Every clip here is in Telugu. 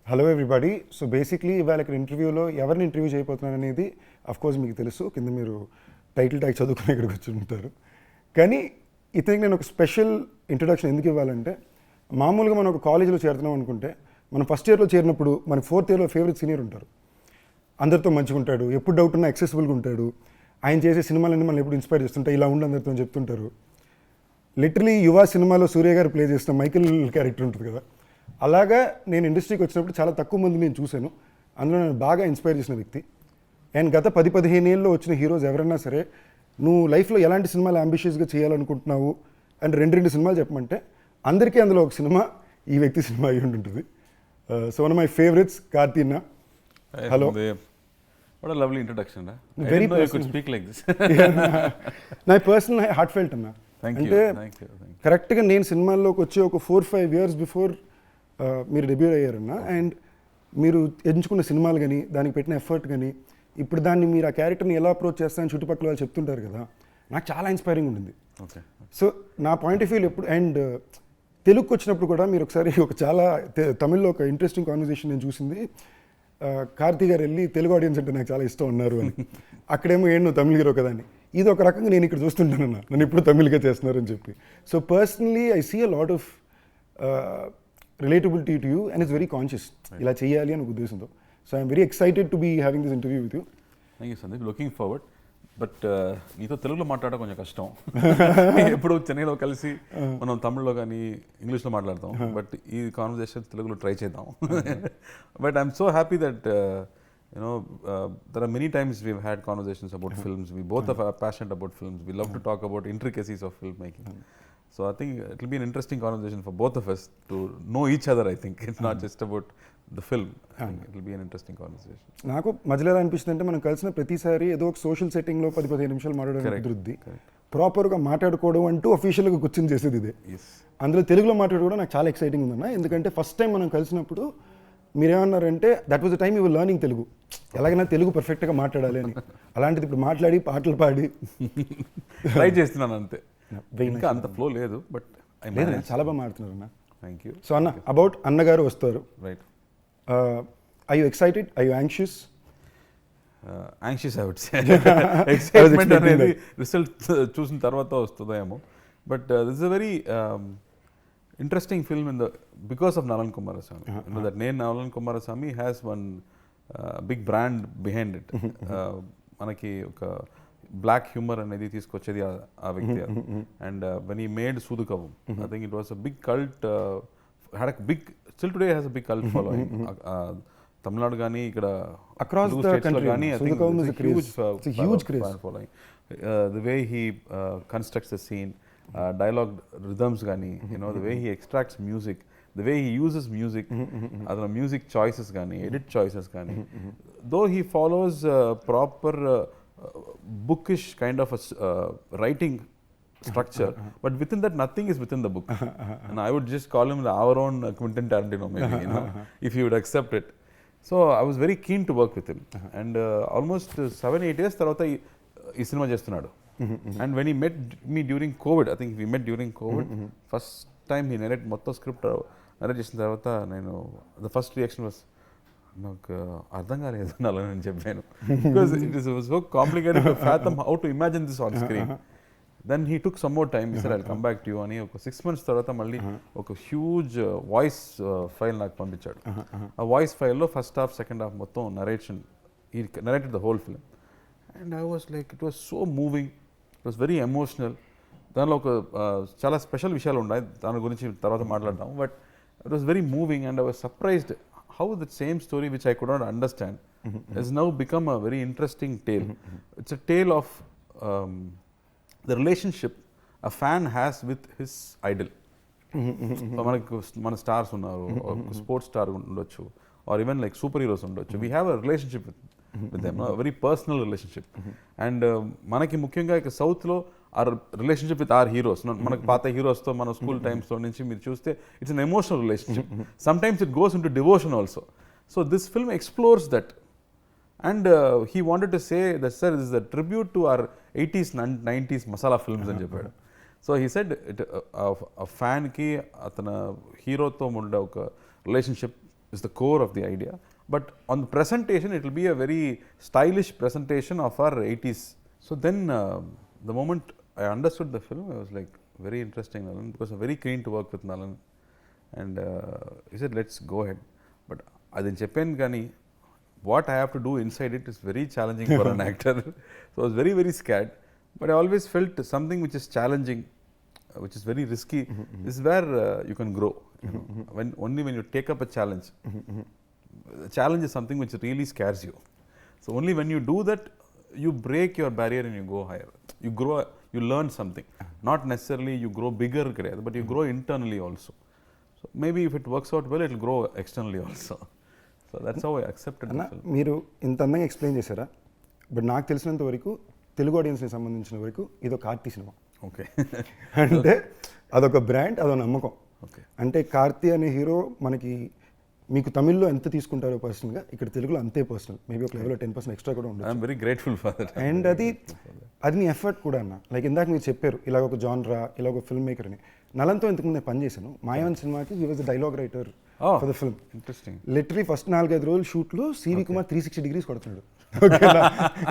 Hello everybody. సో బేసిక్లీ ఇవాళ ఇక్కడ ఇంటర్వ్యూలో ఎవరిని ఇంటర్వ్యూ చేయబోతున్నాను అనేది కోర్స్ మీకు తెలుసు, కింద మీరు టైటిల్ ట్యాగ్ చదువుకుని ఇక్కడికి వచ్చి ఉంటారు. కానీ ఇతనికి నేను ఒక స్పెషల్ ఇంట్రొడక్షన్ ఎందుకు ఇవ్వాలంటే, మామూలుగా మనం ఒక కాలేజీలో చేరుతున్నాం అనుకుంటే, మనం ఫస్ట్ ఇయర్లో చేరినప్పుడు మనకి ఫోర్త్ ఇయర్లో ఫేవరెట్ సీనియర్ ఉంటారు. అందరితో మంచిగా ఉంటాడు, ఎప్పుడు డౌట్ ఉన్నా యాక్సెసిబుల్గా ఉంటాడు, ఆయన చేసే సినిమాలన్నీ మనం ఎప్పుడు ఇన్స్పైర్ చేస్తుంటాయి, ఇలా ఉండి అందరితో చెప్తుంటారు. లిటరలీ యువ సినిమాలో సూర్య గారు ప్లే చేసిన మైకిల్ క్యారెక్టర్ ఉంటుంది కదా, అలాగా నేను ఇండస్ట్రీకి వచ్చినప్పుడు చాలా తక్కువ మంది నేను చూశాను. అందులో నేను బాగా ఇన్స్పైర్ చేసిన వ్యక్తి. అండ్ గత 10-15 ఏళ్ళలో వచ్చిన హీరోస్ ఎవరైనా సరే, నువ్వు లైఫ్లో ఎలాంటి సినిమాలు అంబిషియస్గా చేయాలనుకుంటున్నావు అండ్ రెండు సినిమాలు చెప్పమంటే, అందరికీ అందులో ఒక సినిమా ఈ వ్యక్తి సినిమా అయి ఉంటుంది. So one of my favourites Karthi అన్న. Hello. What a lovely introduction. Very I could speak like this. నా పర్సనల్ హార్ట్ ఫెల్ట్ అన్న. అంటే కరెక్ట్గా నేను సినిమాల్లోకి వచ్చి ఒక 4-5 years బిఫోర్ మీరు డెబ్యూ అయ్యారన్న. అండ్ మీరు ఎంచుకున్న సినిమాలు కానీ, దానికి పెట్టిన ఎఫర్ట్ కానీ, ఇప్పుడు దాన్ని మీరు ఆ క్యారెక్టర్ని ఎలా అప్రోచ్ చేస్తారని చుట్టుపక్కల వాళ్ళు చెప్తుంటారు కదా, నాకు చాలా ఇన్స్పైరింగ్ ఉండింది. సో నా పాయింట్ ఆఫ్ వ్యూ ఎప్పుడు, అండ్ తెలుగుకి వచ్చినప్పుడు కూడా మీరు ఒకసారి ఒక చాలా తమిళ్లో ఒక ఇంట్రెస్టింగ్ కాన్వర్సేషన్ నేను చూసింది. కార్తీ గారు వెళ్ళి తెలుగు ఆడియన్స్ అంటే నాకు చాలా ఇష్టం ఉన్నారు అని, అక్కడేమో నువ్వు తమిళ హీరో కదా అని. ఇది ఒక రకంగా నేను ఇక్కడ చూస్తుంటానన్న, నన్ను ఇప్పుడు తమిళ్గా చేస్తున్నారని చెప్పి. So personally I see a lot of relatability to you and it's very conscious, ఇలా చేయాలి అని ఒక ఉద్దేశంతో. So I'm very excited to be having this interview with you. Thank you Sandeep, looking forward. But నీతో తెలుగులో మాట్లాడడం కొంచెం కష్టం. ఎప్పుడు చెన్నైలో కలిసి మనం తమిళ్లో కానీ ఇంగ్లీష్లో మాట్లాడతాం, బట్ ఈ కాన్వర్జేషన్ తెలుగులో ట్రై చేద్దాం. But I'm so happy that there are many times we've had conversations about films. We both are passionate about films. We love to talk about intricacies of filmmaking. So I think it will be an interesting conversation for both of us to know each other. I think it's not just about the film. I think it will be an interesting conversation. నాకు మధ్యలో అనిపిస్తుంది అంటే, మనం కలిసిన ప్రతిసారి ఏదో ఒక సోషల్ సెట్టింగ్లో 10-15 నిమిషాలు మాట్లాడడం కుదురుద్ది. ప్రాపర్గా మాట్లాడుకోవడం అంటూ అఫీషియల్గా కూర్చొని చేసేది ఇదే. అందులో తెలుగులో మాట్లాడుకోవడం నాకు చాలా ఎక్సైటింగ్ ఉందన్న. ఎందుకంటే ఫస్ట్ టైం మనం కలిసినప్పుడు మీరేమన్నారంటే, that was the time you were learning Telugu, ఎలాగైనా తెలుగు పర్ఫెక్ట్గా మాట్లాడాలి అని. అలాంటిది ఇప్పుడు మాట్లాడి పాటలు పాడి ట్రై చేస్తున్నాను అంతే. ఇంకా అంత ఫ్లో లేదు, బట్ చాలా బాగా మాట్లాడుతున్నారు అన్న. Thank you. సో అన్న, అబౌట్ అన్నగారు వస్తారు. Right. Are you excited? Are you anxious? Anxious I would say. Excitement అనేది రిజల్ట్ చూసిన తర్వాత వస్తుందేమో. But this is a very interesting film because of Nalan Kumarasamy. You know that name Nalan Kumarasamy has one big brand behind it. Manaki oka black humor anedi తీసుకొచ్చేది ఆ వ్యక్తి. And when he made Sudukavu, I think it was a big cult, had a big, still today has a big cult following. Tamil Nadu gaani ikkada across the country gaani, I think it's a huge craze following. The way he constructs the scene, dialogue rhythms gaani, the way he extracts music, the way he uses music, adala music choices gaani, edit choices gaani, though he follows proper bookish kind of a writing structure, but within that nothing is within the book. And I would just call him our own Quentin Tarantino maybe, if he would accept it. So I was very keen to work with him. And almost 7-8 years tarvata ee cinema చేస్తున్నాడు. And when he met me during COVID, I think we met during COVID, first time he narrated మొత్తం స్క్రిప్ట్ narrate చేసిన తర్వాత నేను the first reaction was, నాకు అర్థం కాలేదు అలా నేను చెప్పాను, because it was so complicated to fathom how to imagine this on screen. Then he took some more time. He said I'll come back to you అని ఒక 6 months తర్వాత మళ్ళీ ఒక హ్యూజ్ వాయిస్ ఫైల్ నాకు పంపించాడు. ఆ వాయిస్ ఫైల్లో ఫస్ట్ హాఫ్ సెకండ్ హాఫ్ మొత్తం narration, he narrated the whole film. And I was like, it was so moving, it was very emotional. దానిలో ఒక చాలా స్పెషల్ విషయాలు ఉన్నాయి, దాని గురించి తర్వాత మాట్లాడదాం. But it was very moving and I was surprised how that same story which I could not understand he's now become a very interesting tale. It's a tale of the relationship a fan has with his idol. మనకు మన స్టార్స్ ఉన్నారు, స్పోర్ట్స్ స్టార్ ఉండొచ్చు, or even like super heroes ఉండొచ్చు. We have a relationship with them, a very personal relationship. And మనకి ముఖ్యంగా ఇక సౌత్లో our relationship with our heroes, మనకు పాత హీరోస్తో మన స్కూల్ టైమ్స్లో నుంచి మీరు చూస్తే it's an emotional relationship. Sometimes it goes in to devotion also. So this film explores that. And he wanted to say that, sir, this is a tribute to our 80s and 90s masala films అని చెప్పాడు. So he said a fan కి అతను హీరోతో ఉండే ఒక relationship is the core of the idea. But on the presentation, it will be a very stylish presentation of our 80s. So then, the moment I understood the film, I was like, very interesting, Nalan, because I'm very keen to work with Nalan. And he said, let's go ahead. But I didn't Japan Gani. What I have to do inside it is very challenging for an actor. So I was very, very scared. But I always felt something which is challenging, which is very risky, is where you can grow. You know, only when you take up a challenge. The challenge is something which really scares you. So only when you do that, you break your barrier and you go higher. You grow, you learn something. Not necessarily you grow bigger, but you grow internally also. So maybe if it works out well, it will grow externally also. So that's how I accepted the film. మీరు ఇంత అందంగా ఎక్స్ప్లెయిన్ చేశారా, బట్ నాకు తెలిసినంత వరకు తెలుగు ఆడియన్స్కి సంబంధించిన వరకు ఇది ఒక కార్తీ సినిమా. ఓకే. అంటే అదొక బ్రాండ్, అదొక నమ్మకం. ఓకే. అంటే కార్తీ అనే హీరో మనకి మీకు తమిళ్లో ఎంత తీసుకుంటారో పర్సనల్గా, ఇక్కడ తెలుగులో అంతే పర్సనల్. మేబీ ఒక లెవెల్లో 10% ఎక్స్ట్రా కూడా ఉండదు. I'm very grateful for that. And అది నీ ఎఫర్ట్ కూడా అన్న. లైక్ ఇందాక మీరు చెప్పారు ఇలాగ ఒక జాన్రా, ఇలా ఒక ఫిల్మ్ మేకర్ అని. నలంతో ఇంతకుముందు నేను పని చేశాను. మాయావన్ సినిమాకి he was the dialogue writer for the film. Interesting. Literally first 4-5 రోజులు షూట్లో సివి కుమార్ 360 degrees కొడుతున్నాడు. ఓకేనా,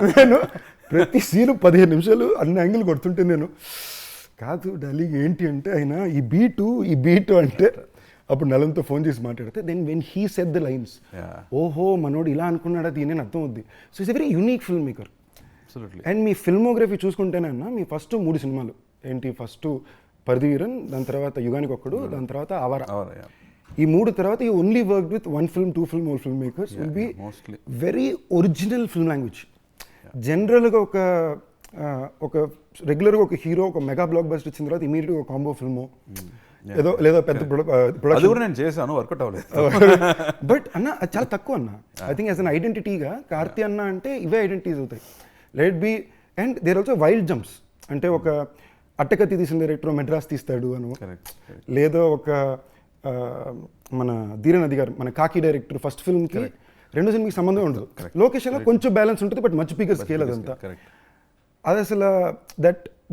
నేను ప్రతి సీను 15 నిమిషాలు అన్ని యాంగిల్ కొడుతుంటే నేను కాదు డార్లింగ్ ఏంటి అంటే ఆయన ఈ బీటు అంటే అప్పుడు నలంతో ఫోన్ చేసి మాట్లాడితే then when he said the lines, ఓహో మనోడు ఇలా అనుకున్నాడా దీని అని అర్థం అవుద్ది. So it's a very unique film maker. And మీ ఫిల్మోగ్రఫీ చూసుకుంటేనన్నా మీ ఫస్ట్ 3 సినిమాలు ఏంటి, ఫస్ట్ పరిధివీరన్, దాని తర్వాత యుగానికి ఒక్కడు, దాని తర్వాత ఆవారా. ఈ 3 తర్వాత you only work with 1 film, 2 film old film makers will be very original film language. జనరల్గా ఒక రెగ్యులర్గా ఒక హీరో ఒక మెగా బ్లాక్ బస్టర్ ఇచ్చిన తర్వాత ఇమీడియట్గా ఒక కాంబో ఫిల్మో ఏదో లేదా పెద్ద ప్రొడక్షన్ నేను చేశాను, వర్కౌట్ అవ్వలేదు. బట్ అన్న అది చాలా తక్కువ అన్న. ఐ థింక్ యాజ్ అన్ ఐడెంటిటీగా కార్తీ అన్న అంటే ఇవే ఐడెంటిటీస్ అవుతాయి. Let be and there also wild jumps. అంటే ఒక అట్టకత్తి తీసిన డైరెక్టర్ మెడ్రాస్ తీస్తాడు అను, లేదా ఒక మన ధీరనది గారు మన కాకి డైరెక్టర్ ఫస్ట్ ఫిల్మ్కి 2 సినిమాకి సంబంధం ఉండదు. లొకేషన్లో కొంచెం బ్యాలెన్స్ ఉంటుంది, బట్ మచ్ బిగ్గర్ స్కేల్ అదంతా. అది అసలు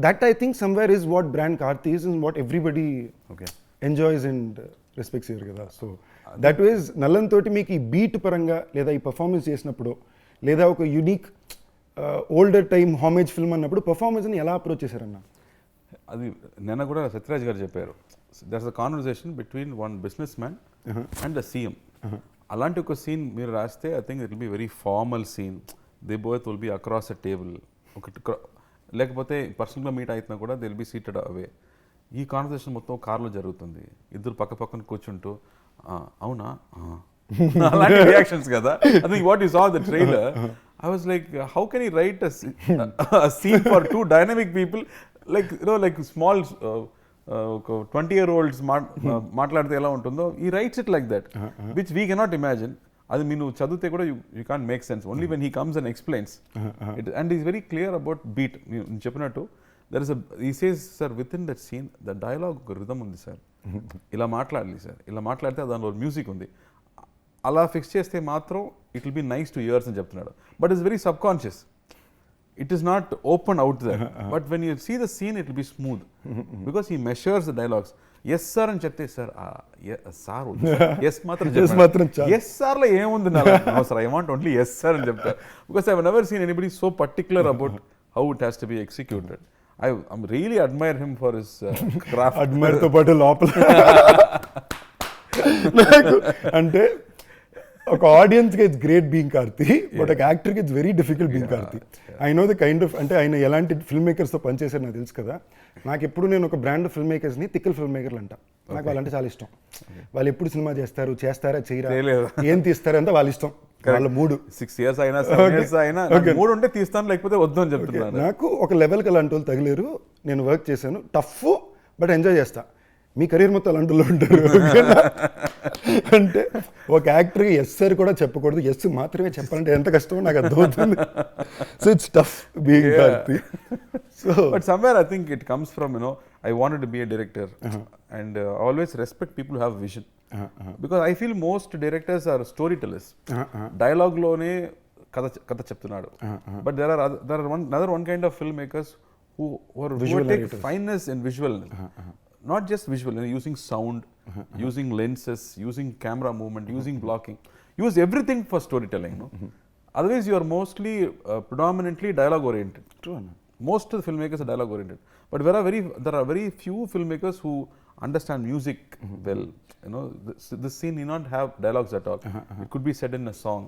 that I think somewhere is what brand Karthi is and what everybody enjoys and respects year కదా. సో దట్ ఈజ్ నల్లన్ తోటి మీకు ఈ బీట్ పరంగా లేదా ఈ పర్ఫార్మెన్స్ చేసినప్పుడు లేదా ఒక యూనిక్ ఓల్డర్ టైమ్ హామేజ్ ఫిల్మ్ అన్నప్పుడు పర్ఫార్మెన్స్ని ఎలా అప్రోచ్ చేశారన్న? అది నిన్న కూడా సత్యరాజ్ గారు చెప్పారు, that's a conversation between one businessman and the CM. అలాంటి ఒక సీన్ మీరు రాస్తే I think it will be very formal scene. They both will be across a table. లేకపోతే పర్సనల్గా మీట్ అవుతున్నా కూడా they will be seated away. ఈ కాన్వర్సేషన్ మొత్తం కార్లో జరుగుతుంది, ఇద్దరు పక్క పక్కన కూర్చుంటూ అవునా అలాంటి రియాక్షన్స్ కదా. I think what you saw the trailer, I was like, how can he write a scene for 2 dynamic people, like you know, like small 20-year-olds మాట్లాడితే ఎలా ఉంటుందో, he writes it like that, which we cannot imagine. అది మీరు చదివితే కూడా you can't make sense. Only when he comes and explains it, and he's very clear about beat. నేను చెప్పినట్టు there is he says, sir, within that scene the dialogue rhythm ఉంది సార్, ఇలా మాట్లాడాలి సార్, ఇలా మాట్లాడితే దానిలో మ్యూజిక్ ఉంది, అలా ఫిక్స్ చేస్తే మాత్రం it will be nice to ears అని చెప్తున్నాడు. But it's very subconscious, it is not open out there. But when you see the scene it will be smooth because he measures the dialogues. Yes sir అని చెప్తే సార్ సార్ ఎస్ మాత్రం ఎస్ సార్లో ఏముంది no sir I want only yes sir అని చెప్తారు. Because I have never seen anybody so particular about how it has to be executed. I really admire him for his craft. అడ్మైర్తో పాటు లోపల అంటే ఒక ఆడియన్స్కి it's great being Karthi, but ఒక యాక్టర్కి it's very difficult being Karthi. I know the kind of, అంటే ఆయన ఎలాంటి ఫిల్మ్ మేకర్స్తో పనిచేశారు నాకు తెలుసు కదా. నాకు ఎప్పుడు నేను ఒక బ్రాండ్ ఫిల్మ్ మేకర్స్ని తిక్కల్ ఫిల్మ్ మేకర్లు అంట. నాకు వాళ్ళంటే చాలా ఇష్టం. వాళ్ళు ఎప్పుడు సినిమా చేస్తారా చేయరా, ఏం తీస్తారా అంతా వాళ్ళ ఇష్టం, వాళ్ళ 6 years అయినా 7 years అయినా 3 ఉంటే తీస్తాను, లేకపోతే వద్దు అని చెప్తున్నాను. నాకు ఒక లెవెల్కి అలాంటి వాళ్ళు తగిలేరు. నేను వర్క్ చేశాను, టఫ్ బట్ ఎంజాయ్ చేస్తా. మీ కెరీర్ మొత్తం అలాంటిలో ఉంటారు. అంటే ఒక యాక్టర్కి ఎస్ సార్ కూడా చెప్పకూడదు, ఎస్ మాత్రమే చెప్పాలంటే ఎంత కష్టమో నాకు అర్థమవుతుంది. So it's tough being Karthi. So but somewhere I think it comes from I wanted to be a director, and I always respect people who have vision, because I feel most directors are storytellers. Dialogue lone katha cheptunadu, but there are another one kind of filmmakers who take fineness in visual. not just visual, using sound, using lenses, using camera movement, using blocking, use everything for storytelling. Otherwise you are mostly predominantly dialogue oriented. True. Most of the filmmakers are dialogue oriented, but there are very few filmmakers who understand music well. This scene need not have dialogues at all. It could be said in a song.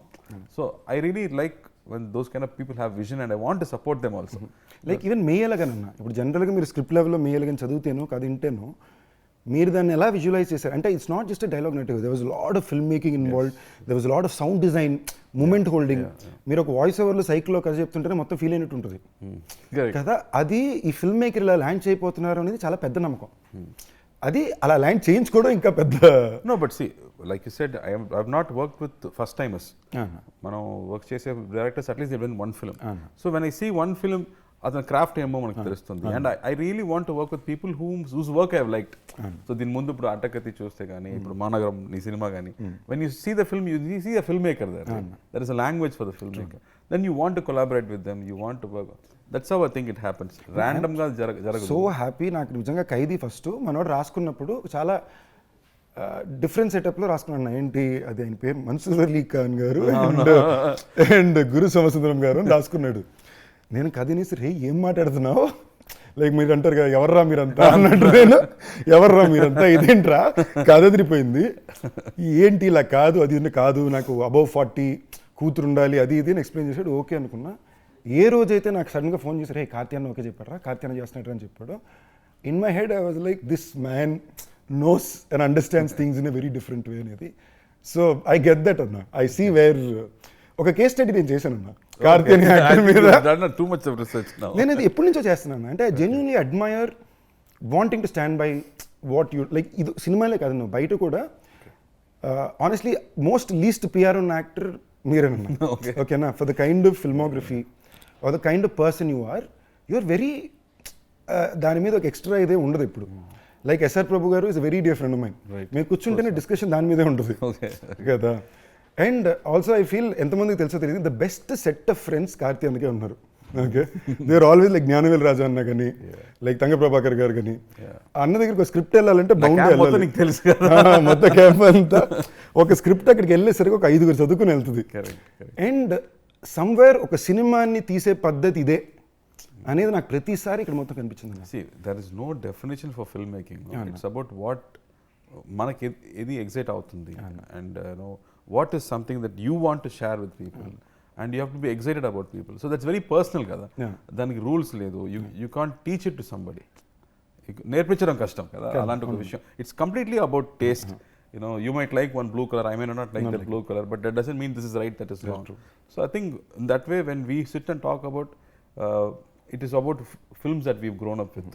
So I really like when those kind of people have vision, and I want to support them also. Like even మేయలగానన్నా ఇప్పుడు జనరల్గా మీరు స్క్రిప్ట్ లెవెల్లో మేయలగాని చదివితేనో అది వింటేనో మీరు దాన్ని ఎలా విజువలైజ్ చేశారు అంటే it's not just dialogue native, there was lot of filmmaking involved, there was lot of sound design, movement holding. మీరు ఒక వాయిస్ ఓవర్లో సైకిల్లో కథ చెప్తుంటేనే మొత్తం ఫీల్ అయినట్టు ఉంటుంది కదా. అది ఈ ఫిల్మ్ మేకర్ ఇలా ల్యాండ్ చేయబోతున్నారు అనేది చాలా పెద్ద నమ్మకం. అది అలా ల్యాండ్ చేయించుకోవడం ఇంకా పెద్ద. No but see like you said I have not work with first timers. మనం వర్క్ చేసే directors at least they done one film. So when I see one film అతని క్రాఫ్ట్ ఏమో మనకు తెలుస్తుంది. And I really want to work with people whose work I have liked. So దీని ముందు ఇప్పుడు అట్టకత్తి చూస్తే కానీ, ఇప్పుడు మానగరం నీ సినిమా కానీ, when you see the film you see the film maker there is a language for the film maker. Then you want to collaborate with them, you want to work. That's how I think it happens. ర్యాండమ్గా జరగదు. So happy. నాకు నిజంగా ఖైదీ ఫస్ట్ మనోడు రాసుకున్నప్పుడు చాలా డిఫరెంట్ సెటప్లో రాసుకున్నాను. ఏంటి అది ఆయన పేరు మన్సూర్ అలీ ఖాన్ గారు అండ్ గురు సోమసుందరం గారు అని రాసుకున్నాడు. నేను కథని సరే ఏం మాట్లాడుతున్నావు, లైక్ మీరు అంటారు కదా ఎవర్రా మీరంతా అన్నట్టు. నేను ఎవర్రా మీరంతా, ఇదేంట్రా కథ తిరిగిపోయింది, ఏంటి ఇలా కాదు అది కాదు, నాకు అబౌవ్ 40 కూతురు ఉండాలి అది ఇది అని ఎక్స్ప్లెయిన్ చేశాడు. ఓకే అనుకున్నా. ఏ రోజైతే నాకు సడన్గా ఫోన్ చేశారు, హే కార్తీ అన్న ఓకే చెప్పారా, కార్తీ అన్న చేస్తున్నట్టు అని చెప్పాడు. In my head I was like this man knows and understands things in a very different way అనేది. సో ఐ గెట్ దట్ అన్న. ఐ సీ వేర్ ఒక కేస్ స్టడీ నేను చేశానన్నా కార్తీ అనే యాక్టర్ మీద. నేను అది ఎప్పటి నుంచో చేస్తున్నాను. అంటే I genuinely admire wanting to stand by what you like. ఇది సినిమాలే కాదు, నువ్వు బయట కూడా ఆనెస్ట్లీ మోస్ట్ లీస్ట్ పిఆర్ ఉన్న యాక్టర్ మీరేనన్నా. ఓకేనా, for the kind of filmography or the kind of person you are very దాని మీద ఒక ఎక్స్ట్రా ఇదే ఉండదు ఇప్పుడు. Like SR Prabhu garu is very dear friend of mine. మీరు కూర్చుంటేనే డిస్కషన్ దాని మీదే ఉంటుంది కదా. అండ్ ఆల్సో ఐ ఫీల్ ఎంతమందికి తెలుసో తెలియదు, the best set of friends Karthi అందుకే ఉన్నారు. Okay, they are always like Gnanavel Raja అన్న కానీ, లైక్ తంగ ప్రభాకర్ గారు కానీ. అన్న దగ్గరికి ఒక స్క్రిప్ట్ వెళ్ళాలంటే బౌండ్ తెలుసు మొత్తం క్యాంప్ అంతా ఒక స్క్రిప్ట్ అక్కడికి వెళ్ళేసరికి ఒక 5 చదువుకుని వెళ్తుంది. అండ్ సమ్వేర్ ఒక సినిమాని తీసే పద్ధతి ఇదే అనేది నాకు ప్రతిసారి ఇక్కడ మొత్తం కనిపించింది. See, there is no definition for filmmaking. It's about what మనకి ఏది ఎగ్జైట్ అవుతుంది, and what is something that you want to share with people, and you have to be excited about people. So that's very personal కదా. దానికి రూల్స్ లేదు. You can't teach it to somebody. నేర్పించడం కష్టం కదా అలాంటి ఒక విషయం. It's completely about taste. You might like one blue color, I may not like that blue color, but that doesn't mean this is right, that is wrong. So I think in that way, when we sit and talk about it is about films that we've grown up with.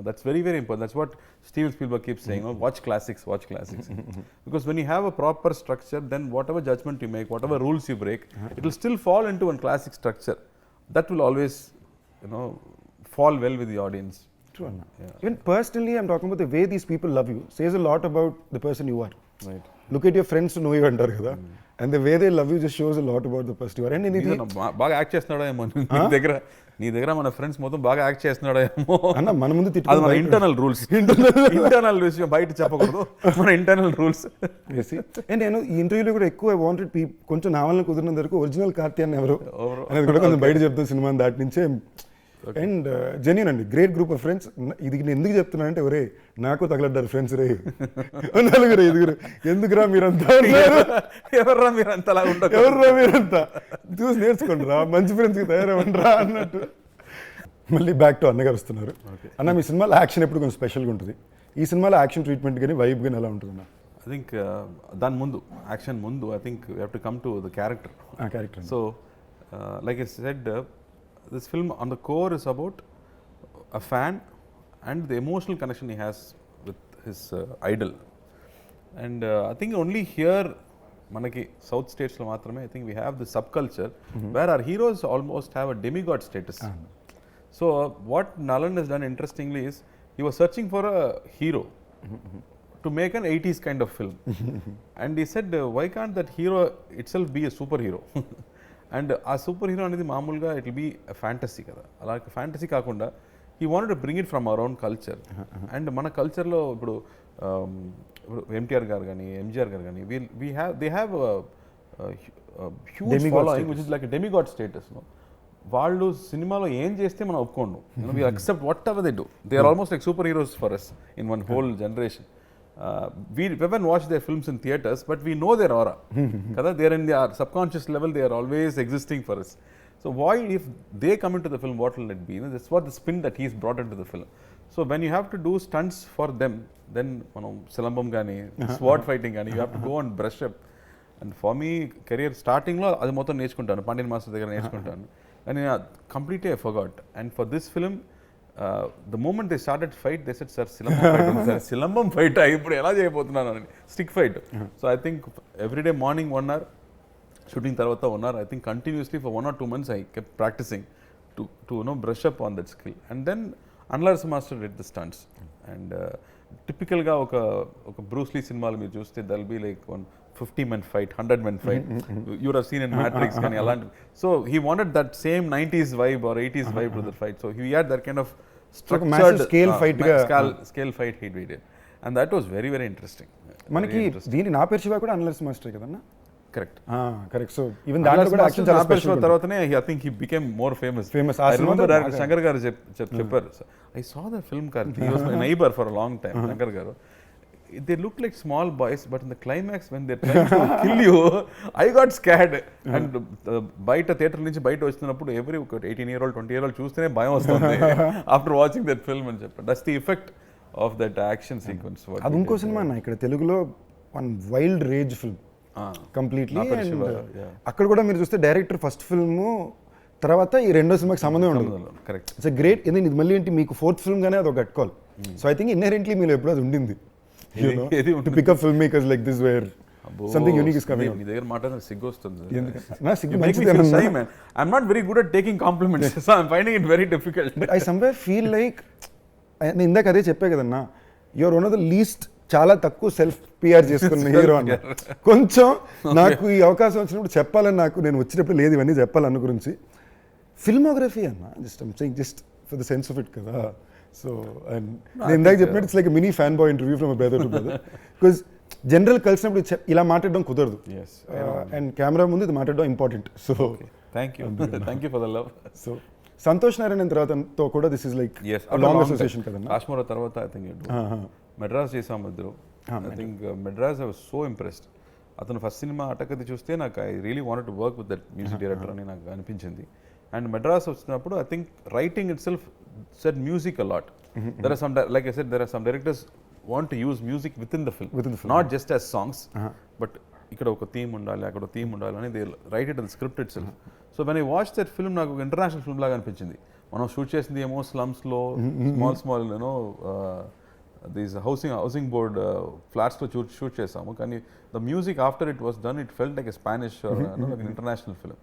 That's very, very important. That's what Steven Spielberg keeps saying, watch classics. Because when you have a proper structure, then whatever judgment you make, whatever rules you break, it will still fall into one classic structure. That will always, fall well with the audience. True. Yeah. Even personally, I'm talking about the way these people love you says a lot about the person you are. Right. Look at your friends to know you అంటారు కదా. And the way they love you just shows a lot about the person you are. And ఇది బాగా యాక్ట్ చేస్తున్నాడో ఏమో నీ దగ్గర మన ఫ్రెండ్స్ మొత్తం బాగా యాక్ట్ చేస్తున్నాడో ఏమో అన్న. మన ముందు అది మన ఇంటర్నల్ రూల్స్. ఇంటర్నల్ విషయం బయట చెప్పకూడదు, మన ఇంటర్నల్ రూల్స్. అండ్ నేను ఈ ఇంటర్వ్యూలో కూడా ఎక్కువ ఐ వాంటెడ్ కొంచెం నా వల్ల కుదిరినంత వరకు ఒరిజినల్ కార్తీ అని ఎవరు అనేది కూడా కొంచెం బయట చెప్తాను సినిమా దాటి నుంచే. అండ్ జెన్యూన్ అండి, గ్రేట్ గ్రూప్ ఆఫ్ ఫ్రెండ్స్. ఇది నేను ఎందుకు చెప్తున్నానంటే ఒరే నాకు తగలడ్డారు ఫ్రెండ్స్ రే 4-5 ఎందుకురా మీరంతా, ఎవర్రా మీరంతా అలా ఉంటారు, ఎవర్రా మీరంతా చూసి నేర్చుకోండి రా, మంచి ఫ్రెండ్స్కి తయారవ్వండిరా అన్నట్టు. మళ్ళీ బ్యాక్ టు అన్నగారు వస్తున్నారు. అన్న మీ సినిమాలో యాక్షన్ ఎప్పుడు కొంచెం స్పెషల్గా ఉంటుంది. ఈ సినిమాలో యాక్షన్ ట్రీట్మెంట్ కానీ వైబ్ కానీ ఎలా ఉంటుంది అన్న? ఐ థింక్ దాని ముందు యాక్షన్ ముందు I think you have to come to the character. So like I said, this film on the core is about a fan and the emotional connection he has with his idol. And I think only here manaki south states lo maatrame I think we have the subculture where our heroes almost have a demigod status. So what Nalan has done interestingly is he was searching for a hero to make an 80s kind of film. And he said, why can't that hero itself be a superhero? And ఆ సూపర్ హీరో అనేది మామూలుగా ఇట్ విల్ బీ ఫ్యాంటసీ కదా. అలాగే ఫ్యాంటసీ కాకుండా he wanted to bring it from our own culture. And మన కల్చర్లో ఇప్పుడు ఎన్టీఆర్ గారు కానీ ఎంజీఆర్ గారు కానీ they have huge following which is like demigod status. వాళ్ళు సినిమాలో ఏం చేస్తే మనం ఒప్పుకోండు. We accept whatever they do. They are almost like super heroes for us in one whole generation. We haven't watched their films in theaters, but we know their aura. Kada, they are in their subconscious level, they are always existing for us. So why, if they come into the film, what will it be? You know, that's what the spin that he's brought into the film. So when you have to do stunts for them, then silambam gani, sword fighting gani, you have to go and brush up. And for me, career starting lo adi mottham nechukuntanu, Pandian master దగ్గర nechukuntanu. And completely I forgot. And for this film, the moment they started fight, they said, sir, silambam fight ఇప్పుడు ఎలా చేయబోతున్నాను అని, stick fight. So I think everyday morning 1 hour shooting తర్వాత 1 hour, I think continuously for 1 or 2 months I kept practicing to brush up on that skill. And then Annagaru Master did the stunts. And typicalగా ఒక బ్రూస్ లీ సినిమాలు మీరు చూస్తే there'll be like 50-man fight, 100-man fight. You would have seen in Matrix కానీ అలాంటి. So he wanted that same 90s vibe or 80s vibe to the fight. So he had that kind of structured scale fight scale fight he did. And that was very, very interesting. మనకి దీని నా పేరు శివ కూడా Annagaru మాస్టర్ కదన్నా. Correct. Correct. So even దాంట్లో కూడా యాక్షన్ చాలా స్పెషల్. తర్వాతనే I think he became more famous. I remember Shankar గారు చెప్పారు, I saw the film Karthi. He was my neighbor for a long time. Shankar గారు, they look like small boys, but in the climax when they're trying to kill you, I got scared. And బయట థియేటర్ నుంచి బయట వచ్చినప్పుడు every 18-year-old 20-year-old చూస్తేనే భయం వస్తుంది after watching that film అని చెప్పారు. That's the effect of that action sequence. అది ఇంకో సినిమా అన్న, ఇక్కడ తెలుగులో one wild rage film completely. అక్కడ కూడా మీరు చూస్తే డైరెక్టర్ ఫస్ట్ ఫిల్మ్ తర్వాత ఈ రెండో సినిమాకి సంబంధం ఉండదు. కరెక్ట్. It's great. ఇది మళ్ళీ ఏంటి మీకు 4th ఫిల్మ్ గానే అది ఒక గట్టుకోవాలి. సో ఐ థింక్ ఇన్హెరెంట్లీ మీరు ఎప్పుడు అది ఉండింది. To pick up filmmakers like this where something unique is coming out. మీ దగ్గర మాట్లాడిన సిగ్గు వస్తుంది. నా సిగ్గు మంచిదే. I'm not very good at taking compliments, so I'm finding it very difficult. But I somewhere feel like, నేను ఇందాక అదే చెప్పా కదన్నా, you're one of the least, చాలా తక్కువ సెల్ఫ్ పిఆర్ చేసుకున్న హీరో అన్న. కొంచెం నాకు ఈ అవకాశం వచ్చినప్పుడు చెప్పాలని, నాకు నేను వచ్చినప్పుడు లేదు ఇవన్నీ చెప్పాలన్న గురించి. ఫిల్మోగ్రఫీ అన్న, just for the sense of it కదా. సో అండ్ నేను ఇందాక చెప్పినట్టు it's like mini fan boy interview from brother to brother. Because general కలిసినప్పుడు ఇలా మాట్లాడడం కుదరదు, అండ్ కెమెరా ముందు ఇది మాట్లాడడం important. So thank you for the love. So Santosh Narayan తర్వాతతో కూడా this is like long association కదన్నా. కాశ్మీర్ తర్వాత ఐ థింక్ మెడ్రాస్ చేసాం ఇద్దరు. I think Madras I was so impressed. అతను ఫస్ట్ సినిమా అటకది చూస్తే నాకు I really wanted to work with that music director అని నాకు అనిపించింది. అండ్ మెడ్రాస్ వచ్చినప్పుడు I think writing it self said music a lot. There are some, like I said, there are some directors want to use music within the film, not just as songs, but ikkada oka theme undali, akkada theme undali ani they write it in the script itself. So when I watched that film, నాకు ఒక ఇంటర్నేషనల్ ఫిల్మ్ లాగా అనిపించింది. మనం షూట్ చేసింది ఏమో స్లమ్స్ లో small these housing board flats లో షూట్ చేసాము, కానీ the music after it was done, it felt like a Spanish like an international film.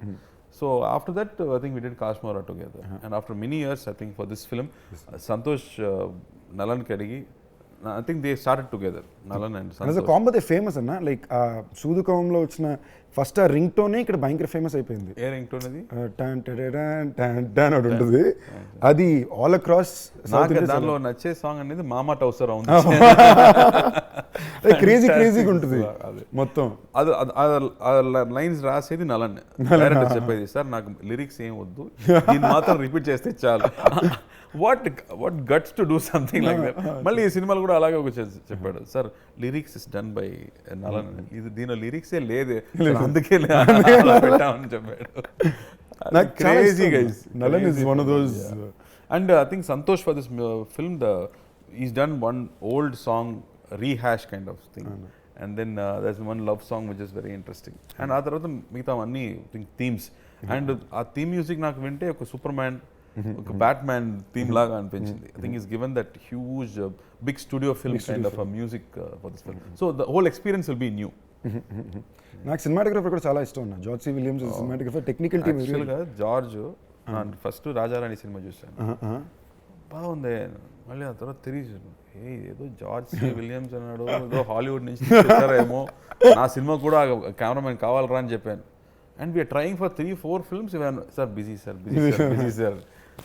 So after that, I think we did Kashmir together. And after many years, I think for this film, Santosh Nalan Kadigi, I think they started together, Nalan and Santosh. As a combo, they famous anna, like Sudukamlo వచ్చిన ఫస్ట్ ఆ రింగ్ టోనే ఇక్కడ భయంకర ఫేమస్ అయిపోయింది. ఏ రింగ్ టోన్ అది? టన్ టన్ టన్ టన్ అని ఉంటుంది. అది ఆల్ అక్రాస్ సౌత్ ఇండియా. దానిలో నచ్చే సాంగ్ అనేది మామా టౌసర్ ఉంది. క్రేజీగా ఉంటుంది మొత్తం. అది లైన్స్ రాసేది నలన్, డైరెక్టర్ చెప్పేది, సార్ నాకు లిరిక్స్ ఏం వద్దు, దీన్ని మాత్రం రిపీట్ చేస్తే చాలు. What guts to do something like that. మళ్ళీ ఈ సినిమాలు కూడా అలాగే ఒక చెప్పాడు, sir lyrics is done by Nalan, ఇది దీనిలో లిరిక్సే లేదే, అందుకే పెట్టామని చెప్పాడు. Crazy guys. Nalan is one of those. And I think Santosh for this film, he's done one old song rehash kind of thing. And then there's one love song which is very interesting. And ఆ తర్వాత మిగతా అన్ని థీమ్స్. అండ్ ఆ థీమ్ మ్యూజిక్ నాకు వింటే ఒక సూపర్ మ్యాన్, ఒక బ్యాట్మ్యాన్ థీమ్ లాగా అనిపించింది. I think he's given that huge big studio film kind of a music for this film. So the whole experience will be new. నాకు సినిమాటోగ్రఫర్ కూడా చాలా ఇష్టం ఉన్నా. George C Williams cinematographer, technical team. యాక్చువల్గా జార్జ్ ఫస్ట్ రాజారాణి సినిమా చూశాను, బాగుంది. మళ్ళీ ఆ తర్వాత తిరిగి ఏదో జార్జ్ సి విలియమ్స్ అన్నాడు, ఏదో హాలీవుడ్ నుంచి వచ్చారేమో, నా సినిమా కూడా కెమెరామెన్ కావాలరా అని చెప్పాను. And we are trying for 3-4 films. Sir busy sir.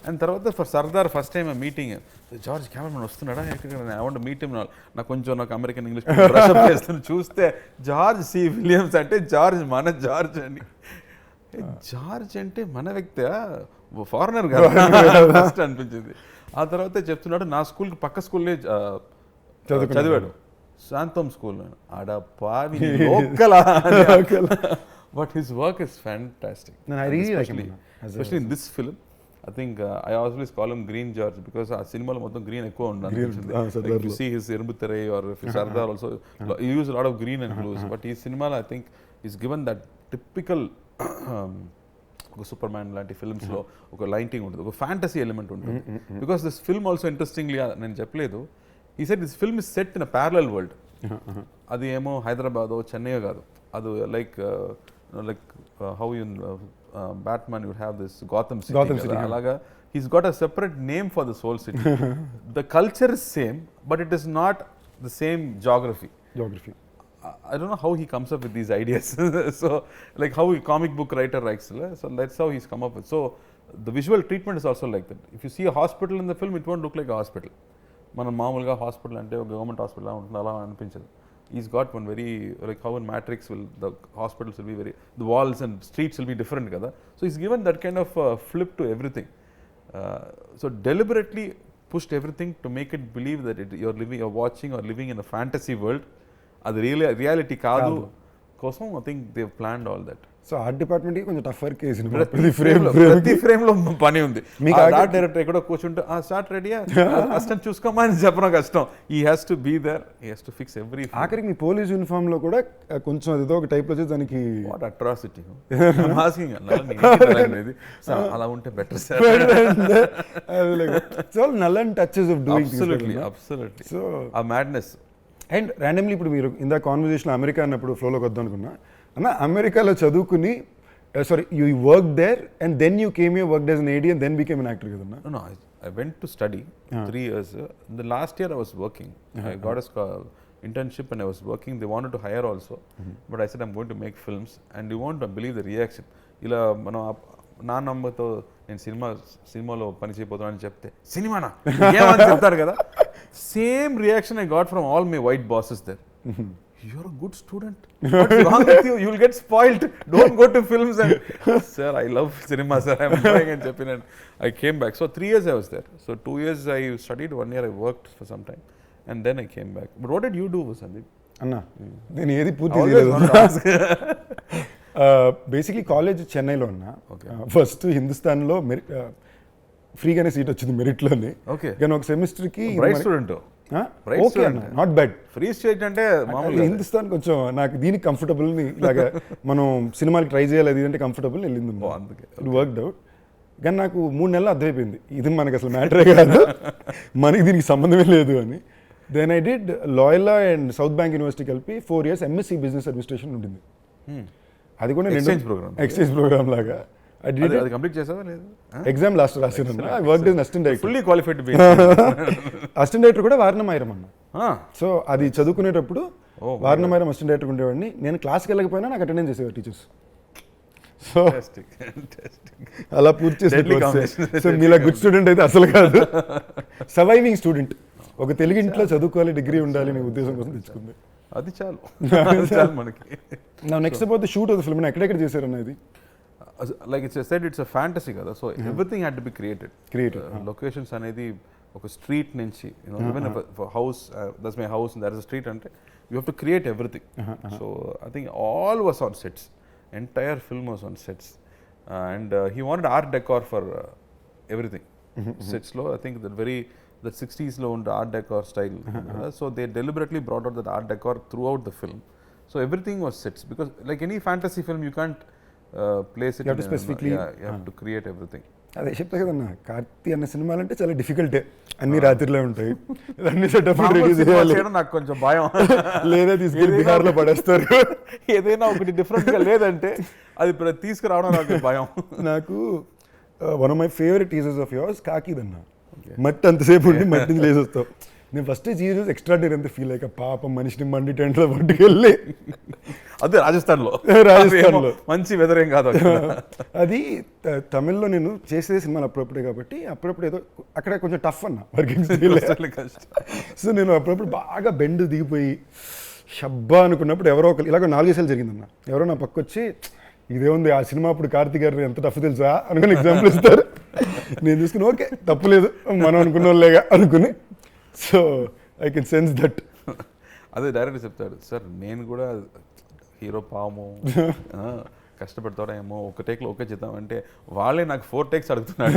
And తర్వాత for Sardar first time meeting George cameraman వస్తున్నాడా ఎక్కడ ఐ వాంట్ మీట్ హిమ్ నాకు కొంచెం నాకు అమెరికన్ ఇంగ్లీష్ బ్రషప్ చేస్తున్నా చూస్తే జార్జ్ సి విలియమ్స్ అంటే జార్జ్ మన జార్జ్ అని జార్జ్ అంటే మన వ్యక్తి ఫారినర్ కదా ఫస్ట్ అనిపించింది. ఆ తర్వాత చెప్తున్నాడు నా స్కూల్కి పక్క స్కూల్లో చదివాడు శాంతం స్కూల్ ఆడ పావి లోకలా but his work is fantastic especially in this film. I think I always call him Green George because ఆ సినిమాలో మొత్తం గ్రీన్ ఎక్కువ ఉండాలి. If you see his Irumbutherai or if you Sardar also, he used a lot of green and blues. But ఈ సినిమాలో I think he's given that typical ఒక సూపర్ మ్యాన్ లాంటి ఫిల్మ్స్లో ఒక లైటింగ్ ఉంటుంది, ఒక ఫ్యాంటసీ ఎలిమెంట్ ఉంటుంది. Because this film also interestingly నేను చెప్పలేదు, ఈ set this film is set in a parallel world. అది ఏమో హైదరాబాదో చెన్నైయో కాదు, అది like how in Batman you have this Gotham City. Alaga he's got a separate name for this whole city. The culture is same but it is not the same geography. I don't know how he comes up with these ideas. So like how a comic book writer writes, so that's how he's come up with. So the visual treatment is also like that. If you see a hospital in the film, it won't look like a hospital. Mana maamuluga hospital ante oka government hospital la untundi ala anipinchadu. He's got one very, like how in Matrix will the hospitals will be very, the walls and streets will be different kada. So he's given that kind of flip to everything. So deliberately pushed everything to make it believe that you're watching or living in a fantasy world. Adi really reality kaadu kosam I think they've planned all that. So art డిపార్ట్మెంట్కి కొంచెం టఫర్ కేసు. ప్రతి ఫ్రేమ్లో పని ఉంది. మీకు ఆర్ట్ డైరెక్టర్ ఎక్కడో కూర్చుంటే స్టార్ట్ రెడీయా కష్టం చూసుకోమా అని చెప్పడం కష్టం. He has to be there, he has to fix every. ఆఖరికి మీ పోలీస్ యూనిఫామ్ లో కూడా కొంచెం ఏదో ఒక టైప్ లో దానికి వాట్ అట్రాసిటీ ఆస్కింగ్ అలా ఉంటే better sir. So Nallan touches of doing absolutely so ఆ మ్యాడ్నెస్. అండ్ ర్యాండమ్లీ ఇప్పుడు మీరు ఇందా కాన్వర్జేషన్ అమెరికా అన్నప్పుడు ఫ్లోలోకి వద్దాం అనుకున్నా అన్న, అమెరికాలో చదువుకుని sorry you work there and then you came you work as an AD and then became an actor కదన్నా? No, I went to study 3 years. The last year I was working. I got a internship and I was working. They wanted to hire also, but I said I'm going to make films and you won't believe the reaction. ఇలా మనం నా నంబర్తో నేను సినిమాలో పని చేయబోతున్నాను చెప్తే సినిమానా ఏమని చెప్తారు కదా, same reaction I got from all my white bosses there. You're a good student. What's wrong with you? You'll get spoiled. Don't go to films. And sir, I love cinema, sir. I'm going and jumping. And I came back. So 3 years I was there. So 2 years I studied. 1 year I worked for some time, and then I came back. But what did you do, Sandeep? అన్నా నేను ఏది పూర్తి చేయలేదు. బేసిక్లీ కాలేజ్ చెన్నైలో ఉన్నా. ఫస్ట్ హిందుస్థాన్లో ఫ్రీగానే సీట్ వచ్చింది మెరిట్లోని. కానీ ఒక సెమిస్టర్కి బ్రైట్ స్టూడెంట్. ఓకే అన్న, నాట్ బ్యాడ్. ఫ్రీ స్టేట్ అంటే హిందుస్థాన్ కొంచెం నాకు దీనికి కంఫర్టబుల్, ఇలాగా మనం సినిమాకి ట్రై చేయాలి అది అంటే కంఫర్టబుల్ వెళ్ళింది. It worked out. కానీ నాకు 3 నెలలు అర్థమైపోయింది ఇది మనకు అసలు మ్యాటరే కాదు, మనకి దీనికి సంబంధమే లేదు అని. Then I did Loyola and South Bank University కలిపి 4 years ఎంఎస్సీ బిజినెస్ అడ్మినిస్ట్రేషన్ ఉంటుంది. అది కూడా ఎక్స్చేంజ్ ప్రోగ్రామ్ లాగా. అది కంప్లీట్ చేసావా లేదు? ఎగ్జామ్ లాస్ట్ రాసాను. I worked as assistant director. Fully qualified assistant director కూడా వారణమాయిరం అన్న. సో అది చదువుకునేటప్పుడు వారణమాయిరం అసిస్టెంట్ డైరెక్టర్ ఉండేవాడిని. నేను క్లాస్కి వెళ్ళకపోయినా నాకు అటెండెన్స్ చేసేవారు టీచర్స్. సో అలా పూర్తి చేసి సో మీలా గుడ్ స్టూడెంట్ అయితే అసలు కాదు, సర్వైవింగ్ స్టూడెంట్. ఒక తెలుగు ఇంట్లో చదువుకోవాలి, డిగ్రీ ఉండాలి అనే ఉద్దేశం కోసం తెచ్చుకుంది. అది చాలు మనకి. Next about the shoot of the film, ఎక్కడెక్కడ చేశారన్న ఇది? Like it's said, it's a fantasy kada, so everything had to be created. Locations anedi oka street nunchi, even if a house, that's my house and there is a street ante you have to create everything. So I think all was on sets, entire film was on sets, and he wanted art decor for everything. Sets lo I think that 60s lo und art decor style, so they deliberately brought out that art decor throughout the film. So everything was sets, because like any fantasy film you can't place it. You have to specifically, you have to create everything. అదే చెప్తా కదన్నా, కార్తీ అన్న సినిమాలు అంటే చాలా డిఫికల్టే. అన్ని రాత్రిలో ఉంటాయి, అన్ని సెటప్ రెడీ చేయాలి. నాకు కొంచెం భయం, లేదా తీసుకెళ్ళి బిహార్లో పడేస్తారు. ఏదైనా ఒకటి డిఫరెంట్గా లేదంటే అది తీసుకురావడం నాకు భయం. నాకు one of my favourite teasers of yours కాకీదన్న. మట్టి అంతసేపు ఉండి మట్టిని లేసి వస్తావు. నేను ఫస్ట్ జీజస్ ఎక్స్ట్రాడినరీ అంత ఫీల్ అయ్యాక, పాపం మనిషిని మండి టెంట్లో పట్టుకెళ్ళి అదే రాజస్థాన్లో రాజస్థాన్లో మంచి వెదర్ ఏం కాదు అది తమిళ్లో నేను చేసేది సినిమాలు అప్పుడప్పుడే కాబట్టి అప్పుడప్పుడు ఏదో అక్కడ కొంచెం టఫ్ అన్న వర్కింగ్ సో నేను అప్పుడప్పుడు బాగా బెండ్ దిగిపోయి షబ్బా అనుకున్నప్పుడు ఎవరో ఒకరు ఇలాగ 4 సార్లు జరిగిందన్న. ఎవరో నా పక్క వచ్చి ఇదేముంది ఆ సినిమా అప్పుడు కార్తీ గారు ఎంత టఫ్ తెలుసా అనుకుని ఎగ్జాంపుల్ ఇస్తారు. నేను చూసుకుని ఓకే తప్పులేదు మనం అనుకున్న వాళ్ళేగా అనుకుని. So I can sense that. అదే డైరెక్టర్ చెప్తాడు, సార్ నేను కూడా హీరో పాము కష్టపడతాడేమో ఒక టేక్లో ఓకే చేద్దాం అంటే వాళ్ళే నాకు 4 టేక్స్ అడుగుతున్నాడు